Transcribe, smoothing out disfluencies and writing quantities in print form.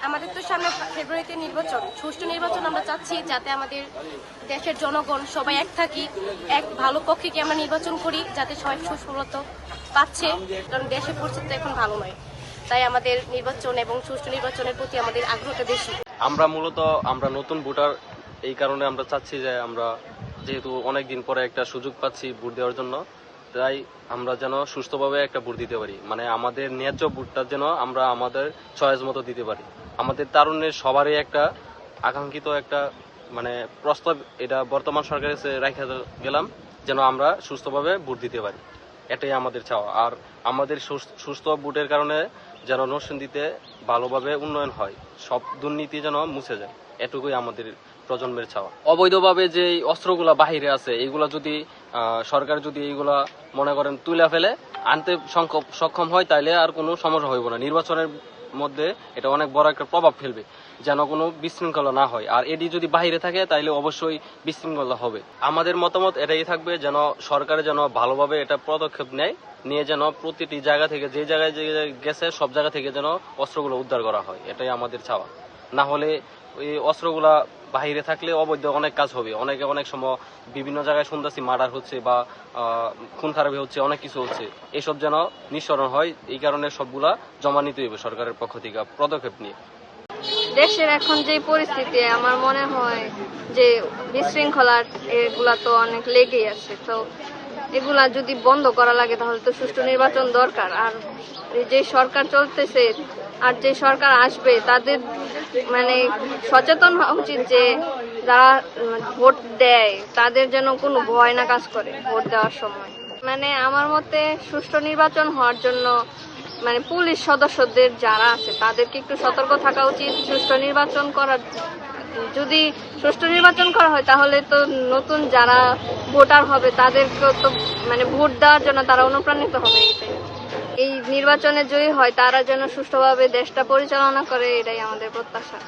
আমাদের তো সামনে ফেব্রুয়ারিতে নির্বাচন, সুষ্ঠু নির্বাচন আমরা চাচ্ছি, যাতে আমাদের দেশের জনগণ সবাই এক থাকি, এক ভালো পক্ষকে আমরা নির্বাচন করি, যাতে সবাই সুফলতা পাচ্ছে। কারণ দেশের পরিস্থিতি এখন ভালো নয়, তাই আমাদের নির্বাচন এবং সুষ্ঠু নির্বাচনের প্রতি আমাদের আগ্রহটা বেশি। আমরা নতুন ভোটার, এই কারণে আমরা চাচ্ছি যে আমরা যেহেতু অনেকদিন পরে একটা সুযোগ পাচ্ছি ভোট দেওয়ার জন্য, তাই আমরা যেন সুস্থভাবে একটা ভোট দিতে পারি, মানে আমাদের ন্যায্য ভোটটা যেন আমরা আমাদের চয়েস মতো দিতে পারি। আমাদের তারুণ্যের সবারই একটা আকাঙ্ক্ষিত একটা মানে প্রস্তাব, এটা বর্তমান সরকারের কাছে রেখে গেলাম, যেন আমরা সুস্থভাবে ভোট দিতে পারি, এটাই আমাদের চাওয়া। আর আমাদের সুস্থ ভোটের কারণে যেন নরসিংদীতে ভালোভাবে উন্নয়ন হয়, সব দুর্নীতি যেন মুছে যায়, এটুকুই আমাদের প্রজন্মের চাওয়া। অবৈধভাবে যে অস্ত্রগুলা বাহিরে আছে, এইগুলা যদি সরকার যদি এইগুলা মনে করেন তুলে ফেলে আনতে সক্ষম হয়, তাইলে আর কোনো সমস্যা হইব না। নির্বাচনের মধ্যে এটা অনেক বড় একটা প্রভাব ফেলবে, যেন কোনো বিশৃঙ্খলা না হয়। আর এটি যদি বাহিরে থাকে তাইলে অবশ্যই বিশৃঙ্খলা হবে। আমাদের মতামত এটাই থাকবে, যেন সরকার যেন ভালোভাবে এটা পদক্ষেপ নিয়ে যেন প্রতিটি জায়গা থেকে যে জায়গায় গেছে সব জায়গা থেকে যেন অস্ত্রগুলো উদ্ধার করা হয়, এটাই আমাদের চাওয়া। না হলে ওই অস্ত্রগুলা বাহিরে থাকলে অবৈধ অনেক কাজ হবে। অনেক সময় বিভিন্ন জায়গায় শুনতেছি মার্ডার হচ্ছে বা খুন খারাপি হচ্ছে, অনেক কিছু হচ্ছে। এসব যেন নিঃসরণ হয়, এই কারণে সবগুলা জমা নিতে হবে সরকারের পক্ষ থেকে পদক্ষেপ নিয়ে। দেশের এখন যে পরিস্থিতি, আমার মনে হয় যে বিশৃঙ্খলা এগুলা তো অনেক লেগেই আছে, তো এগুলা যদি বন্ধ করা লাগে তাহলে তো সুষ্ঠু নির্বাচন দরকার। আর যে সরকার চলতেছে আর যে সরকার আসবে তাদের মানে সচেতন হওয়া উচিত যে যারা ভোট দেয় তাদের যেন কোনো ভয় না কাজ করে ভোট দেওয়ার সময়। মানে আমার মতে সুষ্ঠু নির্বাচন হওয়ার জন্য মানে পুলিশ সদস্যদের যারা আছে তাদেরকে একটু সতর্ক থাকা উচিত। যদি সুষ্ঠু নির্বাচন করা হয় তাহলে তো নতুন যারা ভোটার হবে তাদেরকেও তো মানে ভোট দেওয়ার জন্য তারা অনুপ্রাণিত হবে। এই নির্বাচনে জয়ী হয় তারা যেন সুষ্ঠুভাবে দেশটা পরিচালনা করে, এটাই আমাদের প্রত্যাশা।